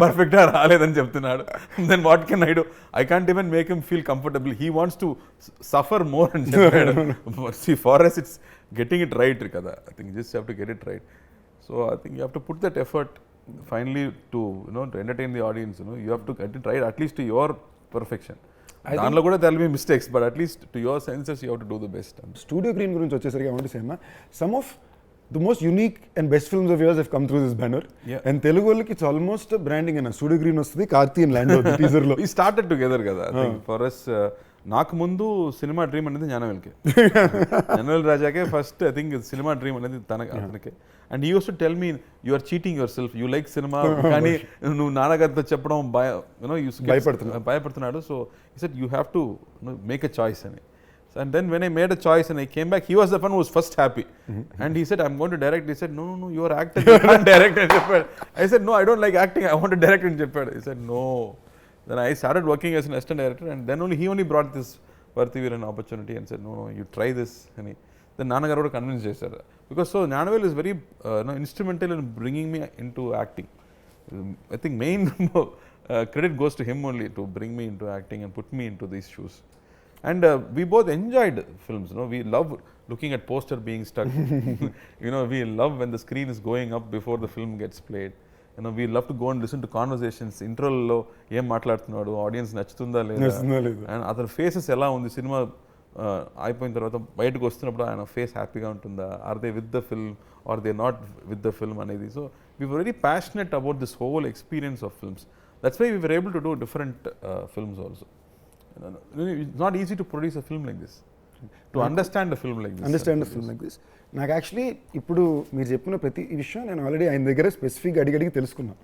పర్ఫెక్ట్గా రాలేదని చెప్తున్నాడు. Then what can I do? I can't even make him feel comfortable. He wants to suffer more అని చెప్పాడు. See for us it's getting it right కదా. I think just have to get it right. So I think you have to put that effort finally to to entertain the audience, you have to get it right at least to your perfection. దానిలో కూడా there will be mistakes, but at least to your senses you have to do the best. Studio Green గురించి వచ్చేసరికి I want to say some of the most unique and best films of yours have come through this banner. And Telugu వాళ్ళకి it's almost branding అన్న. Studio Green వస్తుంది, కార్తీ and Lando teaser లో. We started together కదా. I think for us నాకు ముందు సినిమా డ్రీమ్ అనేది జ్ఞానవేల్కే. జ్ఞానవేల్ రాజాకే ఫస్ట్ ఐ థింక్ సినిమా డ్రీమ్ అనేది అతనికే. And you used to tell me you are cheating yourself, you like సినిమా కానీ నువ్వు నాన్నగారితో చెప్పడం భయపడుతున్నాడు. So he said you have to make a choice అని. And then when I made a choice and I came back, he was the one who was first happy. And he said, I'm going to direct. He said, no, you are actor, you can't direct. I said, no, I don't like acting, I want to direct. He said, no. Then I started working as an assistant director, and then he only brought this Parthiveeran opportunity and said, no, you try this. And then Annagaru convinced chesaru. Because so Gnanavel is very instrumental in bringing me into acting. I think main credit goes to him only to bring me into acting and put me into these shoes. And we both enjoyed films. We love looking at poster being stuck. We love when the screen is going up before the film gets played. We love to go and listen to conversations. Intro lo em maatladutunnadu, audience nachutunda ledha, and other faces ela undi cinema అయిపోయిన తర్వాత బయటకు వస్తున్నప్పుడు ఆయన ఫేస్ హ్యాపీగా ఉంటుందా, are they with the film are they not with the film అనేది. So we were very passionate about this whole experience of films. That's why we were able to do different films also. It's not easy to produce a film like this, to understand a film like this. నాకు యాక్చువల్లీ ఇప్పుడు మీరు చెప్పిన ప్రతి విషయం నేను ఆల్రెడీ ఆయన దగ్గర స్పెసిఫిక్గా అడిగి తెలుసుకున్నాను.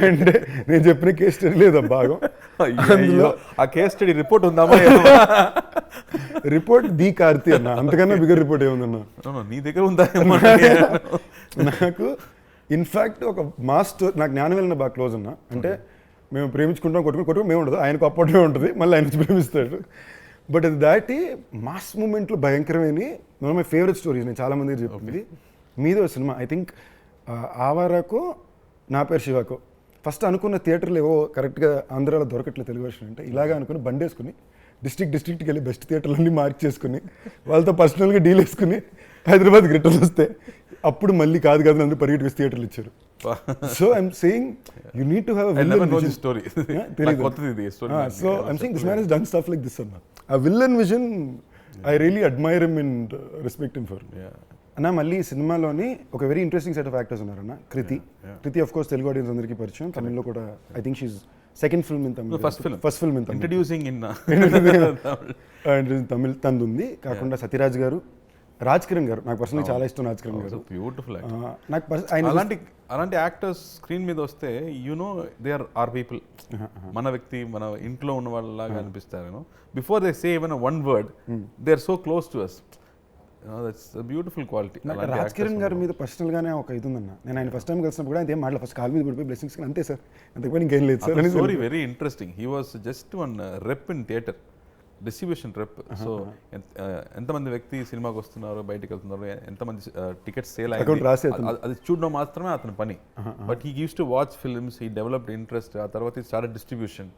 అంటే నేను చెప్పిన కేస్ స్టడీ లేదా భాగం ఆ కేస్ స్టడీ రిపోర్ట్ ఉందామా? రిపోర్ట్ ది కార్తీ అన్న, అంతకన్నా బిగ్గర్ రిపోర్ట్ ఏముందన్నా నీ దగ్గర ఉందా? నాకు ఇన్ఫ్యాక్ట్ ఒక మాస్టర్ నాకు జ్ఞానవేల్ బాగా క్లోజ్ అన్న. అంటే మేము ప్రేమించుకుంటాం, కొట్టుకుని మేము ఉండదు, ఆయనకు అప్పట్లో ఉంటుంది, మళ్ళీ ఆయన ప్రేమిస్తాడు. బట్ అది దాటి మాస్ మూమెంట్లు భయంకరమైన one of my favourite stories. నేను చాలామంది చెప్పింది మీదే ఒక సినిమా, ఐ థింక్ ఆవారాకో నా పేరు శివాకో. ఫస్ట్ అనుకున్న థియేటర్లు ఏవో కరెక్ట్గా ఆంధ్రాలో దొరకట్లేదు తెలుగు వర్షన్. అంటే ఇలాగా అనుకుని బండేసుకుని డిస్ట్రిక్ట్కి వెళ్ళి బెస్ట్ థియేటర్లన్నీ మార్క్ చేసుకుని వాళ్ళతో పర్సనల్గా డీల్ వేసుకుని హైదరాబాద్కి రిటర్న్ వస్తే అప్పుడు మళ్ళీ కాదు అందరూ పరిగెట్టుకు థియేటర్లు ఇచ్చారు. So I'm saying you need to have a villain vision. Story. So I'm saying this man has done stuff like this. A villain vision, I really admire him and respect him for. అన్న మళ్ళీ సినిమాలోని ఒక very interesting set of actors ఉన్నారన్న. Kriti of course Telugu audience అందరికీ పరిచయం. తమిళ్లో కూడా I think she's second film in Tamil, first film in Tamil, introducing in Tamil తందుంది. కాకుండా సత్యరాజ్ గారు, రాజ్ కిరణ్ గారు, నాకు పర్సనలీ చాలా ఇష్టం రాజ్ కిరణ్ గారు. బ్యూటిఫుల్. నాకు అలాంటి యాక్టర్స్ స్క్రీన్ మీద వస్తే దే ఆర్ పీపుల్, మన వ్యక్తి, మన ఇంట్లో ఉన్న వాళ్ళలాగా అనిపిస్తారు. Before they say even one word they are so close to us. That's a beautiful quality. Raj Kiran గారి మీద పర్సనల్గానే ఒక ఇది ఉందన్న. నేను ఆయన ఫస్ట్ టైం కలిసినప్పుడు కూడా ఆయన మాటలు ఫస్ట్ కాల్ మీద పడిపోయి బ్లెస్సింగ్స్ అంతే సార్, అంతకుపోయి ఇంకేం లేదు sir. Story very interesting. He was just one rep in theatre, distribution rep. So ఎంతమంది వ్యక్తి సినిమాకి వస్తున్నారు, బయటకు వెళ్తున్నారు, ఎంతమంది టికెట్స్ సేల్ అయ్యాయి అది చూడడం మాత్రమే అతని పని. But he uses to watch films, he developed interest. ఆ తర్వాత he started distribution,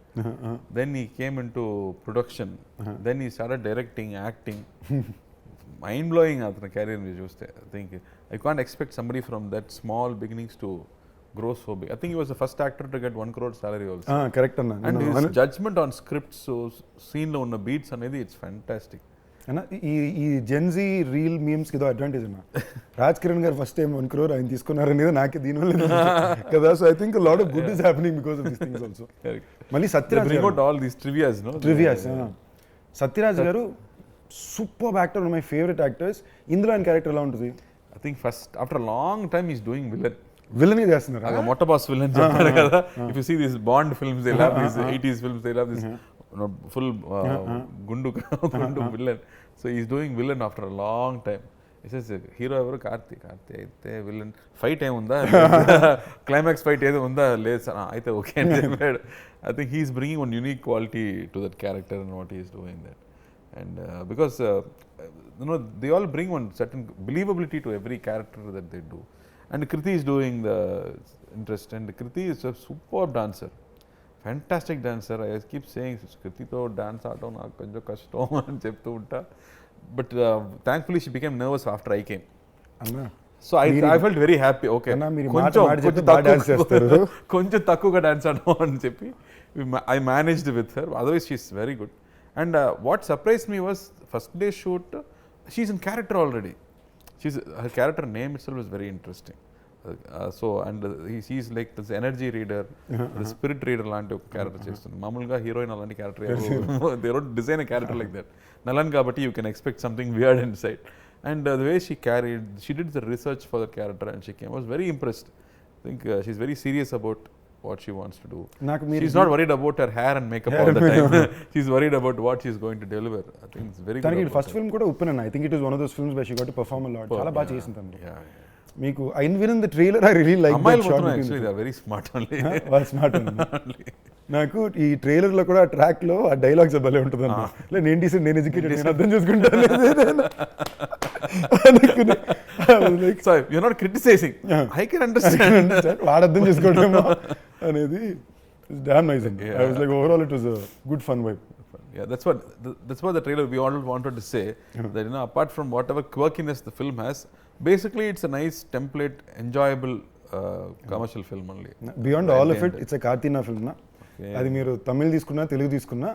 then he came in to production, then he started directing, acting. Mind blowing అతని కెరీర్ మీరు చూస్తే. I think I can't expect somebody from that small beginnings to grow so big. I think he was the first actor to get 1 crore salary also. Correct anna. And his judgment on scripts, so scene lo unna beats anedi, it's fantastic. Anna ee Gen Z real memes ki do advantage anna. Raj Kiran gar first time 1 crore ayin తీసుకున్నారు అనేది నాకే దీని వల్ల కదా. So I think a lot of good is happening because of these things also. Mali Satyaraj bring out all these trivias, no? Trivias. Satyaraj garu super actor, my favourite actors. ఇందులో ఆయన క్యారెక్టర్ ఎలా ఉంటుంది? I think first, after a long time, he's doing villain. విలనే చేస్తున్నారు. Like a motor boss villain చెప్తారు కదా. If you see these Bond films, they'll have these 80s films, they'll have this full gundu villain. So he's doing villain after a long time. He says, hero ఎవరు? కార్తీ అయితే విలన్ ఫైట్ ఏముందా, క్లైమాక్స్ ఫైట్ ఏదో ఉందా, లేదు సార్ అయితే ఓకే అని చెప్పాడు. I think he's bringing one unique quality to that character and what he is doing that. And because they all bring one certain believability to every character that they do. And Karthi is doing the interest, and Karthi is a superb dancer, fantastic dancer. I keep saying Karthi to dance aadam naaku konjam kashtam ani cheptu unta, but thankfully she became nervous after I came. Anna, so I felt very happy. Okay, Anna meer konjam dance chestaru, konjam takkuga dance aadam ani cheppi I managed with her. Otherwise she is very good. And what surprised me was first day shoot, she's in character already. Her character name itself is very interesting. So and he's like this energy reader, the spirit reader లాంటి ఒక క్యారెక్టర్ చేస్తుంది. మామూలుగా హీరోయిన్ అలాంటి character they don't design a character like that. Nalan కాబట్టి you can expect something weird inside. And the way she did the research for the character and she came, I was very impressed. I think she's very serious about what she wants to do. She's not worried about her hair and makeup all the time. She's worried about what she's going to deliver. I think it's very good. Taniki first film kuda open and I think it is one of those films where she got to perform a lot. Chala baga chesinది tandu. Yeah. Meeku even in the trailer I really like that shot. Actually they are very smart only. Well smart only. నాకు ఈ ట్రైలర్ లో కూడా ట్రాక్ లో ఆ డైలాగ్స్ భలే ఉంటుంది అన్న. లే నేను డీసెంట్, నేను ఎడ్యుకేటెడ్, నేను అర్థం చేసుకుంటాను. So you're not criticizing. I can understand. వాడు అర్థం చేసుకోవడమో అనేది డామ్ నైస్ అండి. I was like overall it was a good fun vibe. Yeah, that's what the trailer we all wanted to say, that apart from whatever quirkiness the film has, basically it's a nice template, enjoyable commercial film only. Beyond all of it, it's a Karthi na film na. అది మీరు తమిళ్ తీసుకున్నా తెలుగు తీసుకున్నా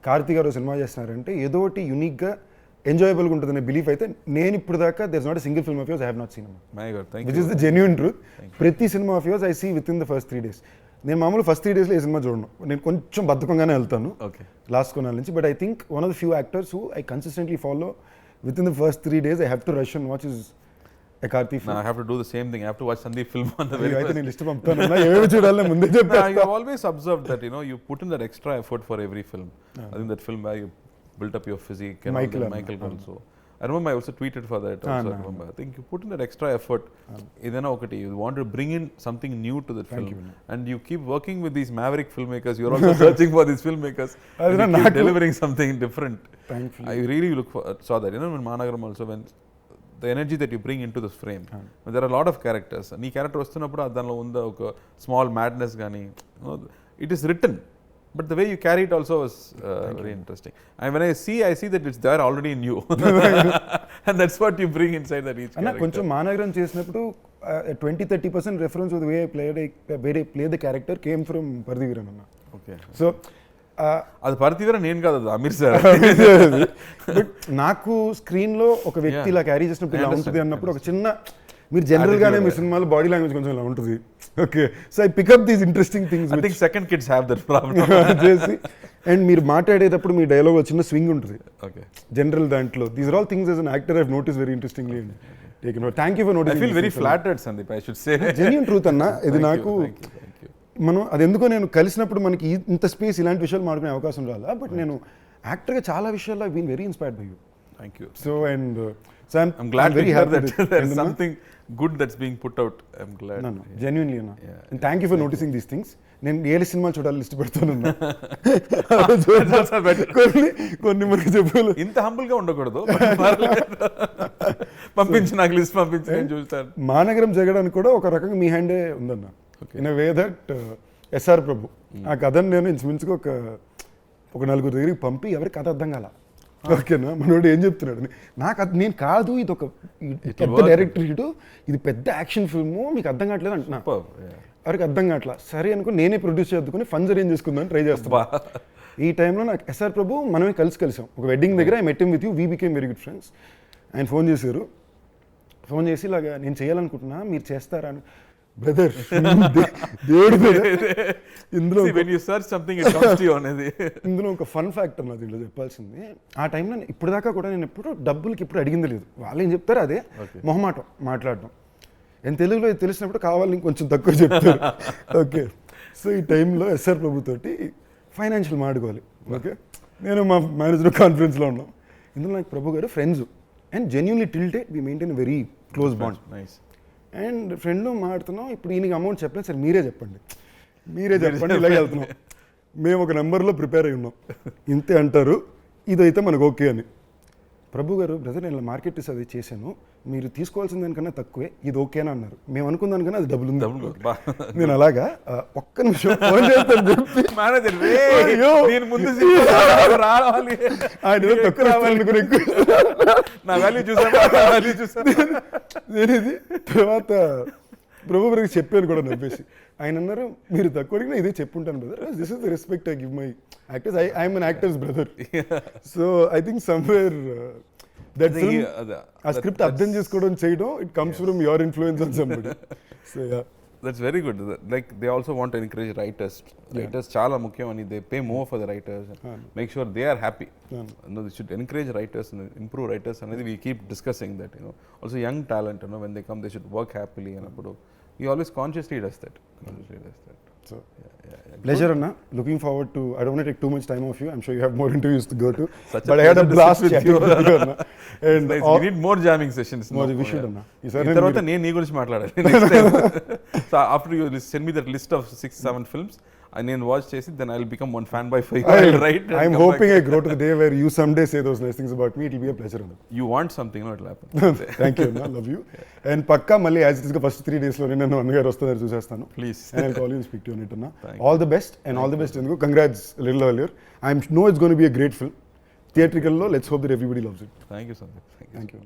కార్తీ గారు సినిమా చేస్తున్నారంటే ఏదో ఒకటి యూనిక్గా ఎంజాయబుల్గా ఉంటుందనే బిలీఫ్ అయితే నేను ఇప్పుడు దాకా there is not a single film of yours I have not seen. Which is the genuine truth. ప్రతి సినిమా of yours I see within the first 3 days. నేను మామూలు ఫస్ట్ 3 daysలో ఏ సినిమా చూడను, నేను కొంచెం బద్ధకంగానే వెళ్తాను లాస్ట్ కొనాల నుంచి. But I think one of the few actors who I consistently follow with in the first 3 days I have to rush and watch is a Karthi film. No, I have to do the same thing. I have to watch Sundeep film on the very first. నేను లిస్ట్ పంపుతాను ఏవేవి చూడాలి ముందే చెప్పా. I have always observed that you put in that extra effort for every film. I think that film where you built up your physique and Michael also. I remember I also tweeted for that also. I remember. I think you put in that extra effort. Idana okati you want to bring in something new to that film. And you keep working with these maverick filmmakers. You're also searching for these filmmakers. And you keep delivering something different. Thankfully. I really saw that. When Annagaru also, when the energy that you bring into this frame. There are a lot of characters. Nee character vastunnappudu adanlo unda oka small madness gaani, it is written, but the way you carry it also is very interesting. And when I see that it's there already in you. And that's what you bring inside that each character. కొంచెం మానగరం చేసినప్పుడు 20-30% reference of the way I play the character came from Pardiviran anna. Okay. So అది పర్తివీర నేను కాదు, అది అమీర్ సార్. బట్ నాకు స్క్రీన్లో ఒక వ్యక్తి ఇలా క్యారీ చేసినప్పుడు ఇలా ఉంటుంది అన్నప్పుడు ఒక చిన్న, మీరు జనరల్గానే మీ సినిమాలో బాడీ లాంగ్వేజ్ కొంచెం ఇలా ఉంటుంది. Okay, so I pick up these interesting things. I think second kids have that problem చేసి. అండ్ మీరు మాట్లాడేటప్పుడు మీ డైలాగ్ చిన్న స్వింగ్ ఉంటుంది. ఓకే, జనరల్ దాంట్లో these are all things as an actor I have notice very interestingly. Thank you for noticing. I feel very flattered Sandeep, I should say. Genuine truth అన్న ఇది. నాకు మనం అది ఎందుకో నేను కలిసినప్పుడు మనకి ఇంత స్పేస్ ఇలాంటి విషయాలు మాట్లాడుకునే అవకాశం రాలా. బట్ నేను యాక్టర్గా చాలా విషయాల్లో I been very inspired by you. Thank you. So and so I'm glad to hear that there's something good that's being put out. I'm glad. No, genuinely Anna. And thank you for noticing these things. నేను ఏ సినిమాలు చూడాలి లిస్ట్ పెడతానన్నా. కొన్ని మనకి చెప్పాలి. ఇంత హంబుల్ గా ఉండకూడదు. పంపించి నాకు లిస్ట్ పంపించి నేను చూస్తాను. మానగరం జగడానికి కూడా ఒక రకంగా మీ హ్యాండే ఉందన్న. ఇన్ వే దట్ ఎస్ఆర్ ప్రభు ఆ కథను నేను ఇంచుమించుగా ఒక నలుగురు దగ్గరికి పంపి ఎవరికి కథ అర్థం కాల. ఓకేనా, మనోడు ఏం చెప్తున్నాడు నాకు అది నేను కాదు, ఇది ఒక పెద్ద డైరెక్టర్ ఇటు, ఇది పెద్ద యాక్షన్ ఫిల్ము, మీకు అర్థం కావట్లేదు అంటున్నా. ఎవరికి అర్థం కావట్లా. సరే అనుకో నేనే ప్రొడ్యూస్ చేద్దుకుని ఫండ్స్ అరేంజ్ చేసుకుందామని ట్రై చేస్తాను. ఈ టైంలో నాకు ఎస్ఆర్ ప్రభు మనమే కలిసాం ఒక వెడ్డింగ్ దగ్గర. I met him with you, we became very good friends. ఆయన ఫోన్ చేశారు. ఫోన్ చేసి ఇలాగా నేను చేయాలనుకుంటున్నా, మీరు చేస్తారా అని. బ్రదర్ దేవుడు brother. ఇందులో See, when you search something, it comes to you అనేది. ఇందులో ఒక ఫన్ ఫ్యాక్ట్ అన్నది ఇందులో చెప్పాల్సింది. ఆ టైంలో ఇప్పుడు దాకా కూడా నేను ఎప్పుడు డబ్బులకి ఇప్పుడు అడిగింది లేదు. వాళ్ళు ఏం చెప్తారు అదే మొహమాటం మాట్లాడటం. నేను తెలుగులో ఇది తెలిసినప్పుడు కావాలి ఇంకొంచెం తక్కువ చెప్తారు. ఓకే, సో ఈ టైంలో ఎస్ఆర్ ప్రభుతోటి ఫైనాన్షియల్ మాడుకోవాలి. ఓకే, నేను మా మేనేజర్ కాన్ఫరెన్స్లో ఉన్నాం. ఇందులో నాకు ప్రభు గారు friends and genuinely till date we maintain very close bond. Nice. And friend మాట్లాడుతున్నాం. ఇప్పుడు ఈయనకి అమౌంట్ చెప్పలేదు, సరే మీరే చెప్పండి ఇలాగే వెళ్తున్నాం. మేము ఒక నెంబర్లో ప్రిపేర్ అయి ఉన్నాం, ఇంతే అంటారు, ఇదైతే మనకు ఓకే అని. ప్రభు గారు బ్రదర్ నేను మార్కెట్ అది చేశాను, మీరు తీసుకోవాల్సిన దానికన్నా తక్కువే, ఇది ఓకేనా అన్నారు. మేము అనుకున్న దానికన్నా అది డబ్బులు ఉంది. నేను అలాగా ఒక్క నిమిషం ఫోన్ చేస్తాను నేనేది తర్వాత ప్రభు గారికి చెప్పాను కూడా నవ్వేసి. ఆయన అన్నారు మీరు తక్కువ అడిగినా ఇదే చెప్పుంటాను brother, this is the respect I give my actors, I'm an actors brother. So I think somewhere that ఆ స్క్రిప్ట్ అర్థం చేసుకోవడం చేయడం it comes from your influence on somebody. So yeah, that's very good. Like they also want to encourage writers. Writers చాలా ముఖ్యం అని, they pay more for the writers, make sure they are happy. They should encourage writers and improve writers అనేది we keep discussing that, also young talent, when they come they should work happily అన్నప్పుడు he always consciously does that. So pleasure Anna, looking forward to, I don't want to take too much time off you, I'm sure you have more interviews to go to, but I had a blast chatting with you Anna, and nice. We need more jamming sessions. We should Anna. తర్వాత నేను నీ గురించి మాట్లాడాలి next time. So after you send me that list of 6-7 films, నేను వాచ్ చేసి then I'll become one fan by 5. I'll write. I'm hoping I grow to the day where you someday say those nice things about me. It'll be a pleasure Anna. You want something, no, it'll happen. Thank you Anna, love you. And పక్కా మళ్ళీ యాజ్ ఇట్ ఇస్ గా ఫస్ట్ 3 days లో నేను అన్నగారు వస్తున్నారు చూసేస్తాను. Please. And I'll call you and speak to you on it Anna. All the best and all the best ఎందుకు congrats a little earlier. I know it's going to be a great film. Theatrical లో let's hope that everybody loves it. Thank you so much. Thank you.